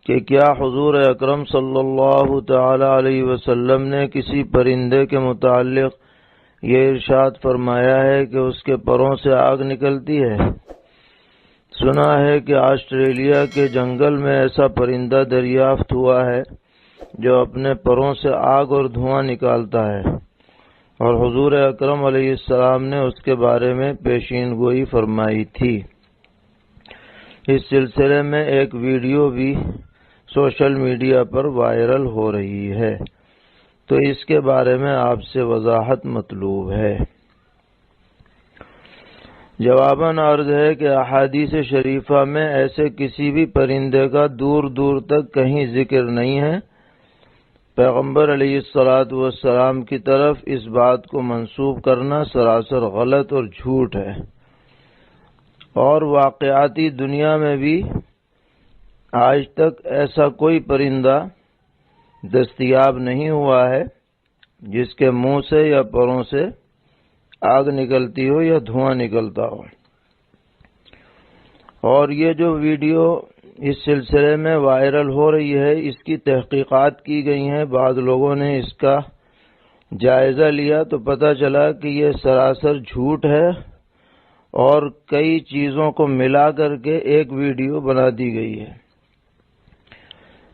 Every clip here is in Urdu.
کہ کیا حضور اکرم صلی اللہ تعالی علیہ وسلم نے کسی پرندے کے متعلق یہ ارشاد فرمایا ہے کہ اس کے پروں سے آگ نکلتی ہے؟ سنا ہے کہ آسٹریلیا کے جنگل میں ایسا پرندہ دریافت ہوا ہے جو اپنے پروں سے آگ اور دھواں نکالتا ہے، اور حضور اکرم علیہ السلام نے اس کے بارے میں پیشین گوئی فرمائی تھی۔ اس سلسلے میں ایک ویڈیو بھی سوشل میڈیا پر وائرل ہو رہی ہے، تو اس کے بارے میں آپ سے وضاحت مطلوب ہے۔ جواباً عرض ہے کہ احادیث شریفہ میں ایسے کسی بھی پرندے کا دور دور تک کہیں ذکر نہیں ہے۔ پیغمبر علیہ السلام کی طرف اس بات کو منسوب کرنا سراسر غلط اور جھوٹ ہے، اور واقعاتی دنیا میں بھی آج تک ایسا کوئی پرندہ دستیاب نہیں ہوا ہے جس کے منہ سے یا پروں سے آگ نکلتی ہو یا دھواں نکلتا ہو۔ اور یہ جو ویڈیو اس سلسلے میں وائرل ہو رہی ہے، اس کی تحقیقات کی گئی ہیں، بعض لوگوں نے اس کا جائزہ لیا تو پتہ چلا کہ یہ سراسر جھوٹ ہے اور کئی چیزوں کو ملا کر کے ایک ویڈیو بنا دی گئی ہے۔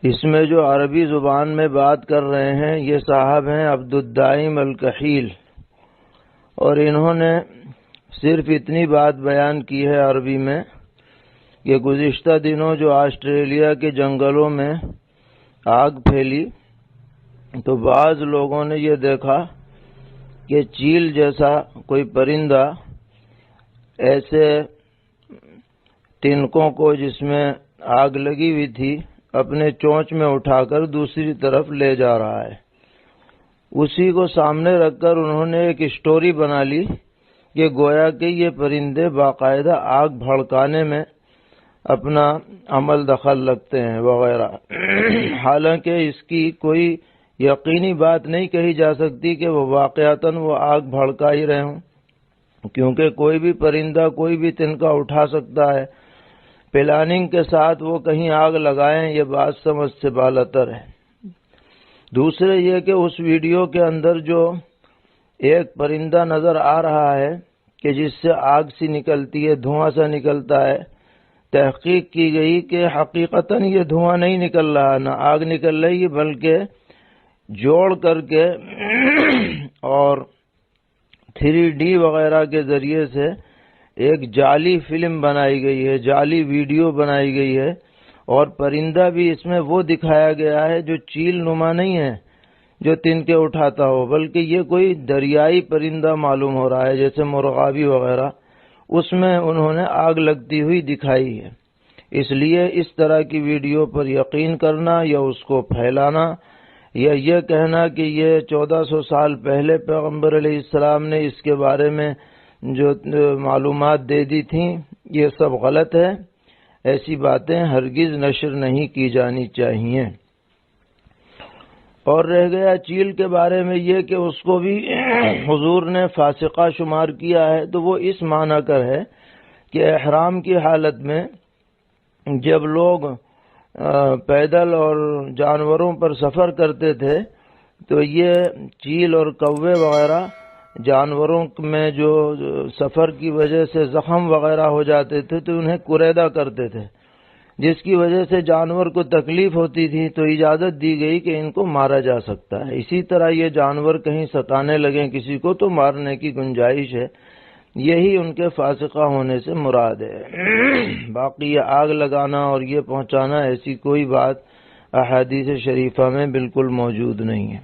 اس میں جو عربی زبان میں بات کر رہے ہیں یہ صاحب ہیں عبد الدائم الکحیل، اور انہوں نے صرف اتنی بات بیان کی ہے عربی میں کہ گزشتہ دنوں جو آسٹریلیا کے جنگلوں میں آگ پھیلی تو بعض لوگوں نے یہ دیکھا کہ چیل جیسا کوئی پرندہ ایسے تنکوں کو جس میں آگ لگی ہوئی تھی اپنے چونچ میں اٹھا کر دوسری طرف لے جا رہا ہے۔ اسی کو سامنے رکھ کر انہوں نے ایک اسٹوری بنا لی کہ گویا کہ یہ پرندے باقاعدہ آگ بھڑکانے میں اپنا عمل دخل رکھتے ہیں وغیرہ۔ حالانکہ اس کی کوئی یقینی بات نہیں کہی جا سکتی کہ وہ واقعتاً وہ آگ بھڑکا ہی رہے ہوں، کیونکہ کوئی بھی پرندہ کوئی بھی تنکا اٹھا سکتا ہے۔ پلاننگ کے ساتھ وہ کہیں آگ لگائیں، یہ بات سمجھ سے بالاتر ہے۔ دوسرے یہ کہ اس ویڈیو کے اندر جو ایک پرندہ نظر آ رہا ہے کہ جس سے آگ سی نکلتی ہے، دھواں سا نکلتا ہے، تحقیق کی گئی کہ حقیقتاً یہ دھواں نہیں نکل رہا، نہ آگ نکل رہی، بلکہ جوڑ کر کے اور 3D وغیرہ کے ذریعے سے ایک جعلی فلم بنائی گئی ہے، جعلی ویڈیو بنائی گئی ہے، اور پرندہ بھی اس میں وہ دکھایا گیا ہے جو چیل نما نہیں ہے جو تنکے اٹھاتا ہو، بلکہ یہ کوئی دریائی پرندہ معلوم ہو رہا ہے جیسے مرغابی وغیرہ، اس میں انہوں نے آگ لگتی ہوئی دکھائی ہے۔ اس لیے اس طرح کی ویڈیو پر یقین کرنا یا اس کو پھیلانا یا یہ کہنا کہ یہ 1400 سال پہلے پیغمبر علیہ السلام نے اس کے بارے میں جو معلومات دے دی تھیں، یہ سب غلط ہے۔ ایسی باتیں ہرگز نشر نہیں کی جانی چاہیے۔ اور رہ گیا چیل کے بارے میں یہ کہ اس کو بھی حضور نے فاسقہ شمار کیا ہے، تو وہ اس معنی کر ہے کہ احرام کی حالت میں جب لوگ پیدل اور جانوروں پر سفر کرتے تھے تو یہ چیل اور کوے وغیرہ جانوروں میں جو سفر کی وجہ سے زخم وغیرہ ہو جاتے تھے تو انہیں قریدہ کرتے تھے، جس کی وجہ سے جانور کو تکلیف ہوتی تھی، تو اجازت دی گئی کہ ان کو مارا جا سکتا ہے۔ اسی طرح یہ جانور کہیں ستانے لگیں کسی کو تو مارنے کی گنجائش ہے، یہی ان کے فاسقہ ہونے سے مراد ہے۔ باقی یہ آگ لگانا اور یہ پہنچانا ایسی کوئی بات احادیث شریفہ میں بالکل موجود نہیں ہے۔